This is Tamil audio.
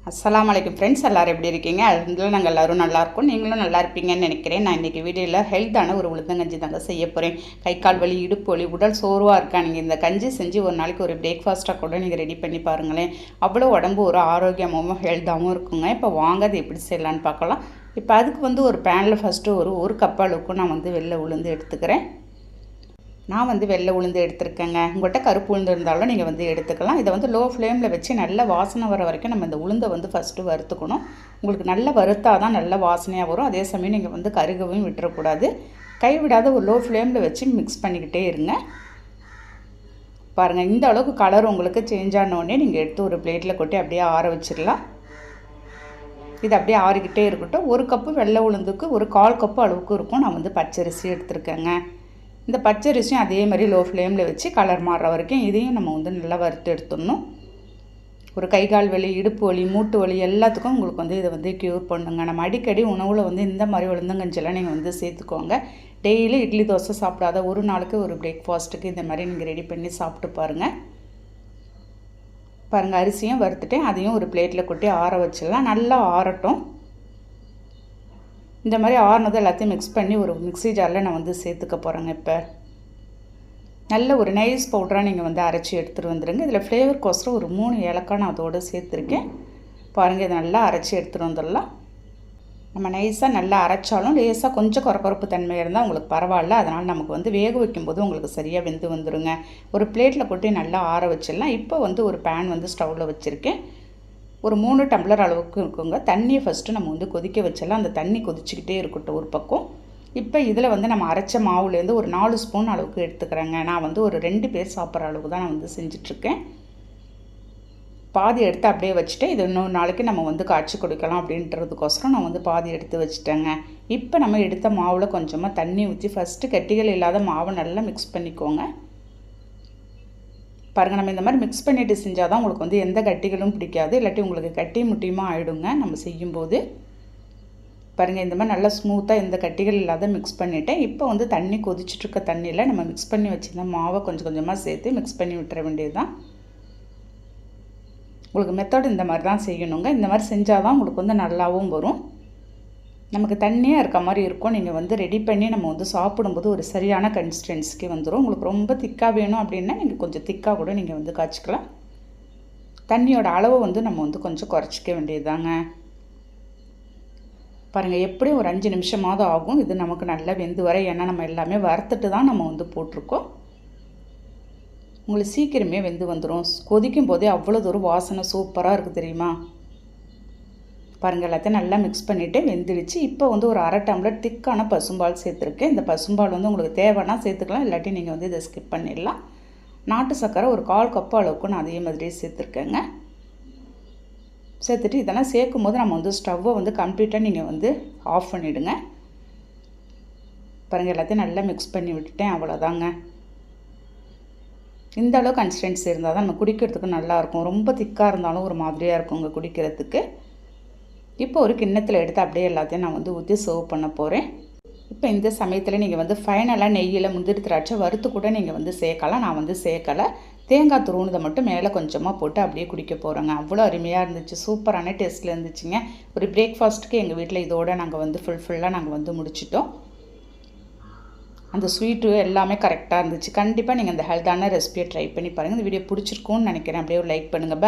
அஸ்ஸலாமு அலைக்கும் ஃப்ரெண்ட்ஸ், எல்லோரும் எப்படி இருக்கீங்க? அதில் நாங்கள் எல்லோரும் நல்லாயிருக்கோம், நீங்களும் நல்லா இருப்பீங்கன்னு நினைக்கிறேன். நான் இன்றைக்கி வீடியோவில் ஹெல்த்தான ஒரு உளுந்தங்கஞ்சி தாங்க செய்ய போகிறேன். கை கால் வலி, இடுப்பு வலி, உடல் சோர்வாக இருக்கா, நீங்கள் இந்த கஞ்சி செஞ்சு ஒரு நாளைக்கு ஒரு பிரேக்ஃபாஸ்ட்டாக கூட நீங்கள் ரெடி பண்ணி பாருங்களேன். அவ்வளோ உடம்பு ஒரு ஆரோக்கியமாகவும் ஹெல்த்தாகவும் இருக்குங்க. இப்போ வாங்க அது எப்படி செய்யலான்னு பார்க்கலாம். இப்போ அதுக்கு ஒரு பேனில் ஃபஸ்ட்டு ஒரு கப் அளவுக்கு நான் வெள்ளை உளுந்து எடுத்துக்கிறேன். நான் வெள்ளை உளுந்து எடுத்துருக்கேங்க. உங்கள்கிட்ட கருப்பு உளுந்து இருந்தாலும் நீங்கள் எடுத்துக்கலாம். இதை லோ ஃப்ளேமில் வச்சு நல்ல வாசனை வர வரைக்கும் நம்ம இந்த உளுந்தை ஃபஸ்ட்டு வறுத்துக்கணும். உங்களுக்கு நல்ல வறுத்தா தான் நல்ல வாசனையாக வரும். அதே சமயம் நீங்கள் கருகவும் விட்டுறக்கூடாது. கைவிடாத ஒரு லோ ஃப்ளேமில் வச்சு மிக்ஸ் பண்ணிக்கிட்டே இருங்க. பாருங்கள், இந்த அளவுக்கு கலர் உங்களுக்கு சேஞ்ச் ஆனோடனே நீங்கள் எடுத்து ஒரு பிளேட்டில் கொட்டி அப்படியே ஆற வச்சிடலாம். இது அப்படியே ஆறிக்கிட்டே இருக்கட்டும். ஒரு கப்பு வெள்ளை உளுந்துக்கு ஒரு 1/4 கப்பு அளவுக்கு இருக்கும். நான் பச்சரிசி எடுத்துருக்கேங்க. இந்த பச்சரிசியும் அதே மாதிரி லோ ஃப்ளேமில் வச்சு கலர் மாறுற வரைக்கும் இதையும் நம்ம நல்லா வறுத்து எடுத்துடணும். ஒரு கை கால் வலி, இடுப்பு வலி, மூட்டு வலி எல்லாத்துக்கும் உங்களுக்கு இதை க்யூர் பண்ணுங்க. நம்ம அடிக்கடி உணவில் இந்த மாதிரி உளுந்தங்கஞ்செல்லாம் நீங்கள் சேர்த்துக்கோங்க. டெய்லி இட்லி தோசை சாப்பிடாத ஒரு நாளுக்கு ஒரு பிரேக்ஃபாஸ்ட்டுக்கு இந்த மாதிரி நீங்கள் ரெடி பண்ணி சாப்பிட்டு பாருங்கள். அரிசியும் வறுத்துட்டேன், அதையும் ஒரு பிளேட்டில் கொட்டி ஆற வச்சிடலாம். நல்லா ஆறட்டும். இந்த மாதிரி ஆறுனது எல்லாத்தையும் மிக்ஸ் பண்ணி ஒரு மிக்ஸி ஜாரில் நான் சேர்த்துக்க போகிறேங்க. இப்போ நல்ல ஒரு நைஸ் பவுடராக நீங்கள் அரைச்சி எடுத்துகிட்டு வந்துடுங்க. இதில் ஃப்ளேவருக்கோசரம் ஒரு 3 ஏலக்காய் நான் அதோடு சேர்த்துருக்கேன். பாருங்கள், இதை நல்லா அரைச்சி எடுத்துகிட்டு வந்துடலாம். நம்ம நைஸாக நல்லா அரைச்சாலும் லேசாக கொஞ்சம் கொரப்பு தன்மை இருந்தால் உங்களுக்கு பரவாயில்ல. அதனால் நமக்கு வேக வைக்கும்போது உங்களுக்கு சரியாக வெந்து வந்துடுங்க. ஒரு பிளேட்டில் கொட்டி நல்லா ஆற வச்சிடலாம். இப்போ ஒரு பேன் ஸ்டவ்வில் வச்சுருக்கேன். ஒரு 3 டம்ளர் அளவுக்கு இருக்குங்க. தண்ணியை ஃபஸ்ட்டு நம்ம கொதிக்க வச்சிடலாம். அந்த தண்ணி கொதிச்சுக்கிட்டே இருக்கட்டும் ஒரு பக்கம். இப்போ இதில் நம்ம அரைச்ச மாவுலேருந்து ஒரு 4 ஸ்பூன் அளவுக்கு எடுத்துக்கிறேங்க. நான் ஒரு 2 பேர் சாப்பிட்ற அளவுக்கு தான் நான் செஞ்சிட்ருக்கேன். பாதி எடுத்து அப்படியே வச்சுட்டு இது இன்னொரு நாளைக்கு நம்ம காய்ச்சி குடிக்கலாம் அப்படின்றதுக்கோசரம் நான் பாதி எடுத்து வச்சுட்டேங்க. இப்போ நம்ம எடுத்த மாவில் கொஞ்சமாக தண்ணி ஊற்றி ஃபஸ்ட்டு கட்டிகள் இல்லாத மாவை நல்லா மிக்ஸ் பண்ணிக்கோங்க. பாருங்கள், நம்ம இந்த மாதிரி மிக்ஸ் பண்ணிவிட்டு செஞ்சால் தான் உங்களுக்கு எந்த கட்டிகளும் பிடிக்காது. இல்லாட்டி உங்களுக்கு கட்டி முட்டியுமாக ஆகிடுங்க நம்ம செய்யும்போது. பாருங்கள், இந்த மாதிரி நல்லா ஸ்மூத்தாக எந்த கட்டிகள் இல்லாத மிக்ஸ் பண்ணிவிட்டேன். இப்போ தண்ணி கொதிச்சுட்ருக்க தண்ணியில் நம்ம மிக்ஸ் பண்ணி வச்சுருந்த மாவை கொஞ்சம் கொஞ்சமாக சேர்த்து மிக்ஸ் பண்ணி விட்டுற வேண்டியது தான். உங்களுக்கு மெத்தட் இந்த மாதிரி தான் செய்யணுங்க. இந்த மாதிரி செஞ்சால் தான் உங்களுக்கு நல்லாவும் வரும். நமக்கு தண்ணியாக இருக்க மாதிரி இருக்கும். நீங்கள் ரெடி பண்ணி நம்ம சாப்பிடும்போது ஒரு சரியான கன்சிஸ்டன்சிக்கு வந்துடும். உங்களுக்கு ரொம்ப திக்காக வேணும் அப்படின்னா நீங்கள் கொஞ்சம் திக்காக கூட நீங்கள் காய்ச்சிக்கலாம். தண்ணியோட அளவை நம்ம கொஞ்சம் குறைச்சிக்க வேண்டியது தாங்க. பாருங்கள், எப்படியும் ஒரு 5 நிமிஷமாவது ஆகும் இது நமக்கு நல்லா வெந்து வர. ஏன்னா நம்ம எல்லாமே வறுத்துட்டு தான் நம்ம போட்டிருக்கோம். உங்களுக்கு சீக்கிரமே வெந்து வந்துடும். கொதிக்கும் போதே அவ்வளோ ஒரு வாசனை சூப்பராக இருக்குது தெரியுமா? பாருங்கள், எல்லாத்தையும் நல்லா மிக்ஸ் பண்ணிவிட்டு வெந்துடுச்சு. இப்போ ஒரு 1/2 டம்ளர் திக்கான பசும்பால் சேர்த்துருக்கேன். இந்த பசும்பால் உங்களுக்கு தேவைன்னா சேர்த்துக்கலாம், இல்லாட்டி நீங்கள் இதை ஸ்கிப் பண்ணிடலாம். நாட்டு சர்க்கரை ஒரு 1/4 கப்பு அளவுக்கு நான் அதே மாதிரியே சேர்த்துருக்கேங்க. சேர்த்துட்டு இதெல்லாம் சேர்க்கும் போது நம்ம ஸ்டவ்வை கம்ப்ளீட்டாக நீங்கள் ஆஃப் பண்ணிவிடுங்க. பாருங்கள், எல்லாத்தையும் நல்லா மிக்ஸ் பண்ணி விட்டுட்டேன். அவ்வளோதாங்க. இந்த அளவு கன்சிஸ்டன்சி இருந்தால் தான் நம்ம குடிக்கிறதுக்கு நல்லாயிருக்கும். ரொம்ப திக்காக இருந்தாலும் ஒரு மாதிரியாக இருக்குங்க குடிக்கிறதுக்கு. இப்போ ஒரு கிண்ணத்தில் எடுத்து அப்படியே எல்லாத்தையும் நான் ஊற்றி சர்வ் பண்ண போகிறேன். இப்போ இந்த சமயத்தில் நீங்கள் ஃபைனலாக நெய்யில் முந்திரி திராட்சை வறுத்து கூட நீங்கள் சேர்க்கலாம். நான் சேர்க்கலை. தேங்காய் துருவுனதை மட்டும் மேலே கொஞ்சமாக போட்டு அப்படியே குடிக்க போகிறேங்க. அவ்வளோ அருமையாக இருந்துச்சு. சூப்பரான டேஸ்ட்டில் இருந்துச்சுங்க. ஒரு பிரேக்ஃபாஸ்ட்டுக்கு எங்கள் வீட்டில் இதோடு நாங்கள் ஃபுல்லாக நாங்கள் முடிச்சிட்டோம். அந்த ஸ்வீட்டு எல்லாமே கரெக்டாக இருந்துச்சு. கண்டிப்பாக நீங்கள் இந்த ஹெல்த்தான ரெசிபியை ட்ரை பண்ணி பாருங்கள். இந்த வீடியோ பிடிச்சிருக்கும்னு நினைக்கிறேன். அப்படியே ஒரு லைக் பண்ணுங்கள்.